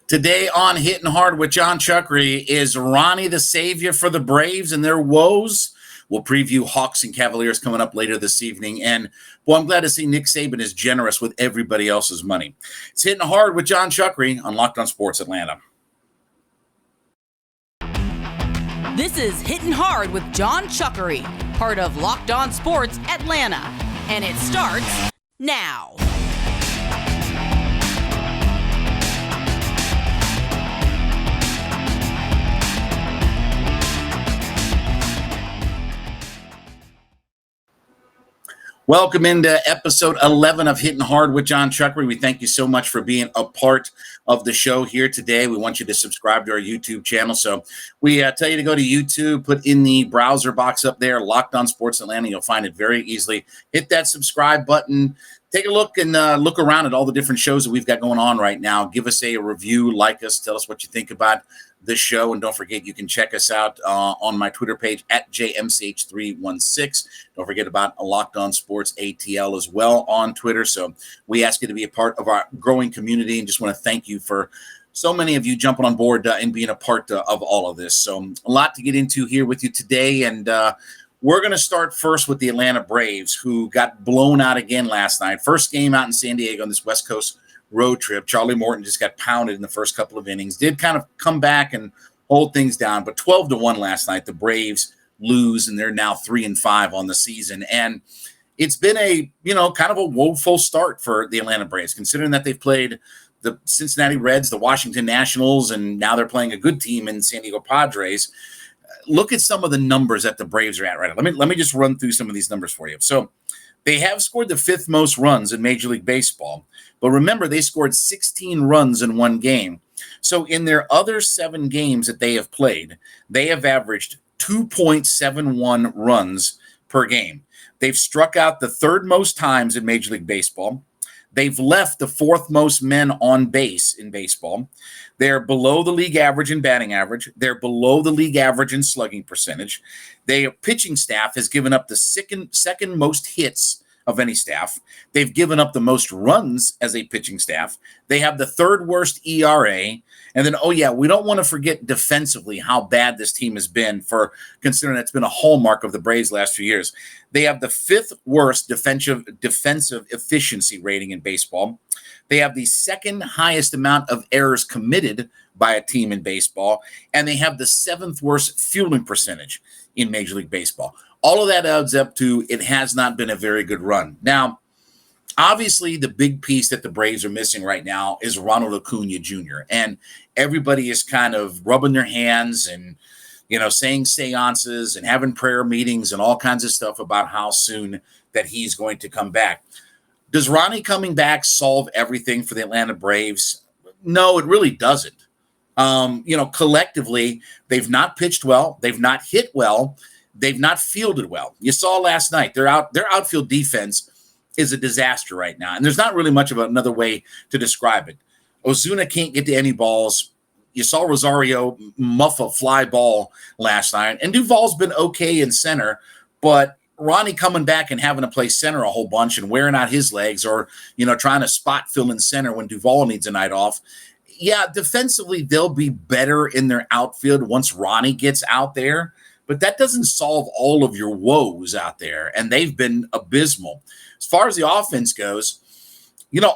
Today on Hitting Hard with Jon Chuckery, is Ronnie the savior for the Braves and their woes? We'll preview Hawks and Cavaliers coming up later this evening. And, boy, I'm glad to see Nick Saban is generous with everybody else's money. It's Hitting Hard with Jon Chuckery on Locked On Sports Atlanta. This is Hitting Hard with Jon Chuckery, part of Locked On Sports Atlanta. And it starts now. Welcome into episode 11 of Hitting Hard with Jon Chuckery. We thank you so much for being a part of the show here today. We want you to subscribe to our YouTube channel. So we tell you to go to YouTube, put in the browser box up there, Locked On Sports Atlanta. You'll find it very easily. Hit that subscribe button. Take a look and look around at all the different shows that we've got going on right now. Give us a review, like us, tell us what you think about this show. And don't forget, you can check us out on my Twitter page at JMCH316. Don't forget about Locked On Sports ATL as well on Twitter. So we ask you to be a part of our growing community and just want to thank you for so many of you jumping on board and being a part of all of this. So a lot to get into here with you today. And we're going to start first with the Atlanta Braves, who got blown out again last night. First game out in San Diego on this West Coast road trip. Charlie Morton just got pounded in the first couple of innings. Did kind of come back and hold things down, but 12-1 last night. The Braves lose, and they're now 3-5 on the season. And it's been a, kind of a woeful start for the Atlanta Braves, considering that they've played the Cincinnati Reds, the Washington Nationals, and now they're playing a good team in San Diego Padres. Look at some of the numbers that the Braves are at right now. Let me just run through some of these numbers for you. So they have scored the fifth most runs in Major League Baseball, but remember, they scored 16 runs in one game. So in their other 7 games that they have played, they have averaged 2.71 runs per game. They've struck out the third most times in Major League Baseball. They've left the fourth most men on base in baseball. They're below the league average in batting average. They're below the league average in slugging percentage. Their pitching staff has given up the second most hits of any staff. They've given up the most runs as a pitching staff. They have the third worst ERA. And then, we don't want to forget defensively how bad this team has been, for considering it's been a hallmark of the Braves last few years. They have the fifth worst defensive efficiency rating in baseball. They have the second highest amount of errors committed by a team in baseball, and they have the 7th worst fielding percentage in Major League Baseball. All of that adds up to it has not been a very good run. Now, obviously, the big piece that the Braves are missing right now is Ronald Acuna Jr., and everybody is kind of rubbing their hands and, saying seances and having prayer meetings and all kinds of stuff about how soon that he's going to come back. Does Ronnie coming back solve everything for the Atlanta Braves? No, it really doesn't. Collectively, they've not pitched well. They've not hit well. They've not fielded well. You saw last night, their outfield defense is a disaster right now. And there's not really much of another way to describe it. Ozuna can't get to any balls. You saw Rosario muff a fly ball last night. And Duvall's been okay in center, but Ronnie coming back and having to play center a whole bunch and wearing out his legs, or, trying to spot fill in center when Duvall needs a night off. Yeah, defensively, they'll be better in their outfield once Ronnie gets out there, but that doesn't solve all of your woes out there, and they've been abysmal. As far as the offense goes,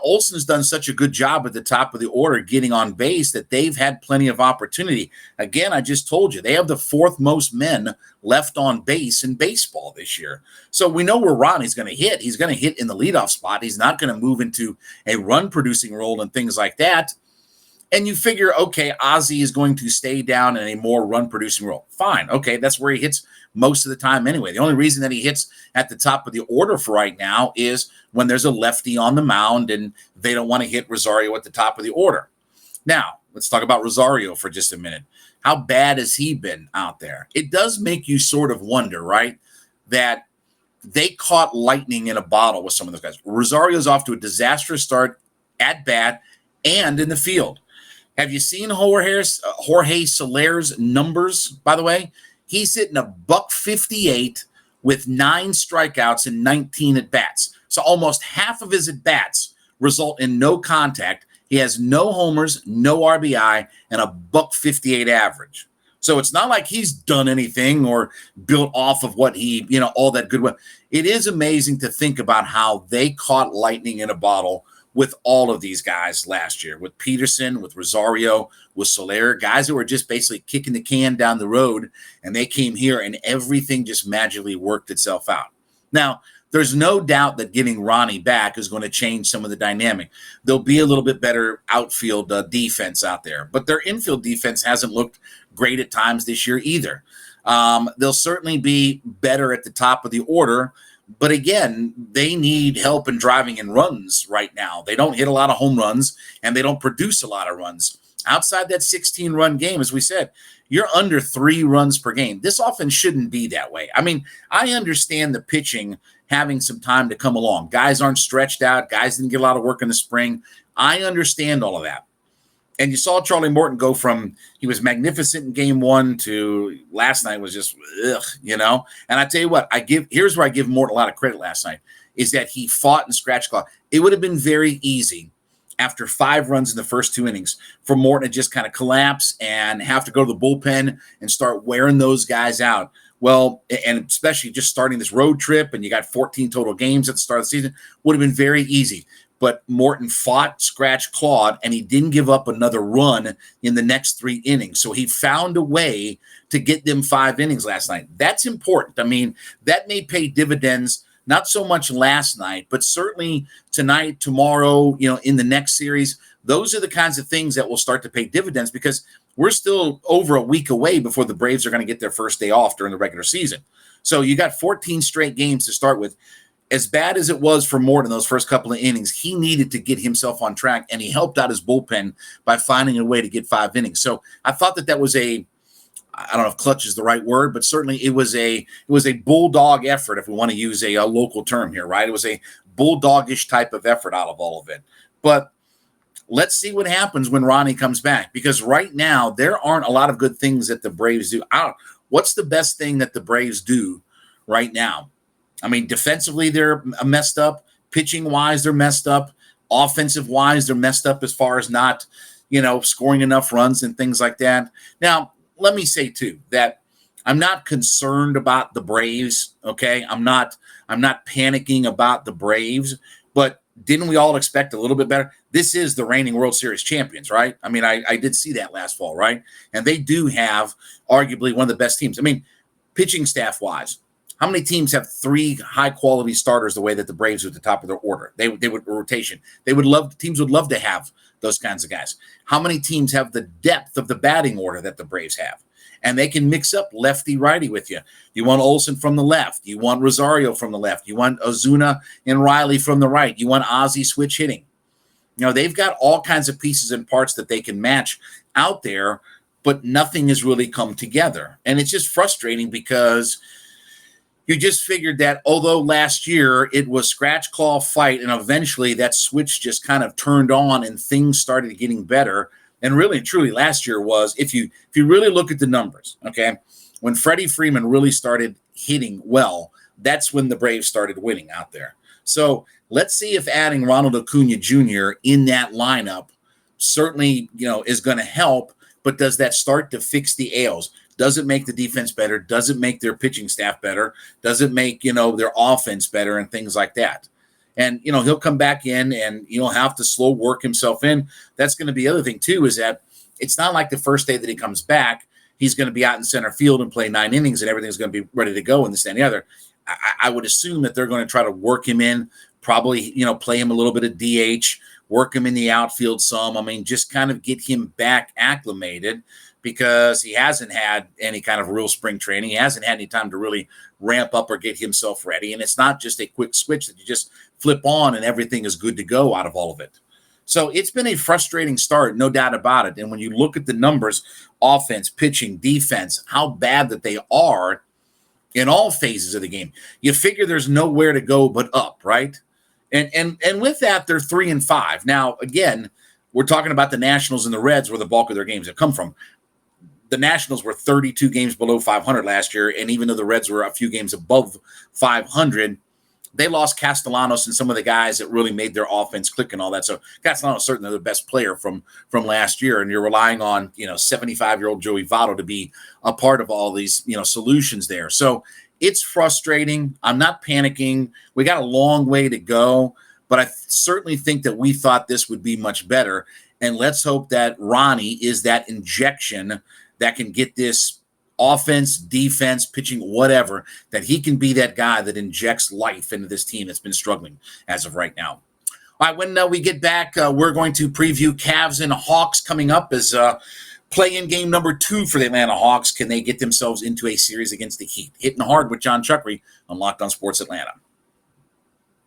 Olsen's done such a good job at the top of the order getting on base that they've had plenty of opportunity. Again, I just told you, they have the 4th most men left on base in baseball this year. So we know where Ronnie's going to hit. He's going to hit in the leadoff spot. He's not going to move into a run-producing role and things like that. And you figure, okay, Ozzy is going to stay down in a more run-producing role. Fine. Okay, that's where he hits most of the time anyway. The only reason that he hits at the top of the order for right now is when there's a lefty on the mound and they don't want to hit Rosario at the top of the order. Now, let's talk about Rosario for just a minute. How bad has he been out there? It does make you sort of wonder, right, that they caught lightning in a bottle with some of those guys. Rosario's off to a disastrous start at bat and in the field. Have you seen Jorge Solis' numbers, by the way? He's hitting a $158 with 9 strikeouts and 19 at-bats. So almost half of his at-bats result in no contact. He has no homers, no RBI, and a .158 average. So it's not like he's done anything or built off of what he, all that good. It is amazing to think about how they caught lightning in a bottle with all of these guys last year, with Peterson, with Rosario, with Soler, guys who were just basically kicking the can down the road, and they came here and everything just magically worked itself out. Now, there's no doubt that getting Ronnie back is going to change some of the dynamic. There'll be a little bit better outfield defense out there, but their infield defense hasn't looked great at times this year either. They'll certainly be better at the top of the order, but again, they need help in driving in runs right now. They don't hit a lot of home runs, and they don't produce a lot of runs. Outside that 16-run game, as we said, you're under 3 runs per game. This offense shouldn't be that way. I mean, I understand the pitching having some time to come along. Guys aren't stretched out. Guys didn't get a lot of work in the spring. I understand all of that. And you saw Charlie Morton go from he was magnificent in game 1 to last night was just And I tell you what, here's where I give Morton a lot of credit last night, is that he fought and scratched claw. It would have been very easy after 5 runs in the first 2 innings for Morton to just kind of collapse and have to go to the bullpen and start wearing those guys out. Well, and especially just starting this road trip and you got 14 total games at the start of the season, would have been very easy. But Morton fought, scratched, clawed, and he didn't give up another run in the next 3 innings. So he found a way to get them 5 innings last night. That's important. I mean, that may pay dividends, not so much last night, but certainly tonight, tomorrow, in the next series. Those are the kinds of things that will start to pay dividends because we're still over a week away before the Braves are going to get their first day off during the regular season. So you got 14 straight games to start with. As bad as it was for Morton those first couple of innings, he needed to get himself on track, and he helped out his bullpen by finding a way to get 5 innings. So I thought that was I don't know if clutch is the right word, but certainly it was a bulldog effort, if we want to use a local term here, right? It was a bulldogish type of effort out of all of it. But let's see what happens when Ronnie comes back, because right now there aren't a lot of good things that the Braves do. What's the best thing that the Braves do right now? I mean, defensively, they're messed up. Pitching-wise, they're messed up. Offensive-wise, they're messed up as far as not, scoring enough runs and things like that. Now, let me say, too, that I'm not concerned about the Braves, okay? I'm not panicking about the Braves, but didn't we all expect a little bit better? This is the reigning World Series champions, right? I mean, I did see that last fall, right? And they do have arguably one of the best teams. I mean, pitching staff-wise, how many teams have 3 high-quality starters the way that the Braves are at the top of their order? They would rotation. Teams would love to have those kinds of guys. How many teams have the depth of the batting order that the Braves have? And they can mix up lefty-righty with you. You want Olsen from the left. You want Rosario from the left. You want Ozuna and Riley from the right. You want Ozzie switch hitting. They've got all kinds of pieces and parts that they can match out there, but nothing has really come together. And it's just frustrating because you just figured that although last year it was scratch, claw, fight, and eventually that switch just kind of turned on and things started getting better. And really, truly, last year was, if you really look at the numbers, okay, when Freddie Freeman really started hitting well, that's when the Braves started winning out there. So let's see if adding Ronald Acuna Jr. in that lineup certainly, is going to help. But does that start to fix the ails? Does it make the defense better? Does it make their pitching staff better? Does it make, their offense better and things like that? And, he'll come back in and he'll have to slow work himself in. That's going to be the other thing, too, is that it's not like the first day that he comes back, he's going to be out in center field and play 9 innings and everything's going to be ready to go and this and the other. I would assume that they're going to try to work him in, probably, play him a little bit of DH, work him in the outfield some. I mean, just kind of get him back acclimated, because he hasn't had any kind of real spring training. He hasn't had any time to really ramp up or get himself ready. And it's not just a quick switch that you just flip on and everything is good to go out of all of it. So it's been a frustrating start, no doubt about it. And when you look at the numbers, offense, pitching, defense, how bad that they are in all phases of the game, you figure there's nowhere to go but up, right? And with that, they're 3-5. Now, again, we're talking about the Nationals and the Reds, where the bulk of their games have come from. The Nationals were 32 games below 500 last year, and even though the Reds were a few games above 500, they lost Castellanos and some of the guys that really made their offense click and all that. So Castellanos is certainly the best player from last year, and you're relying on 75-year-old Joey Votto to be a part of all these solutions there. So it's frustrating. I'm not panicking. We got a long way to go, but I certainly think that we thought this would be much better. And let's hope that Ronnie is that injection that can get this offense, defense, pitching, whatever, that he can be that guy that injects life into this team that's been struggling as of right now. All right, when we get back, we're going to preview Cavs and Hawks coming up as play-in game number 2 for the Atlanta Hawks. Can they get themselves into a series against the Heat? Hitting hard with Jon Chuckery on Locked On Sports Atlanta.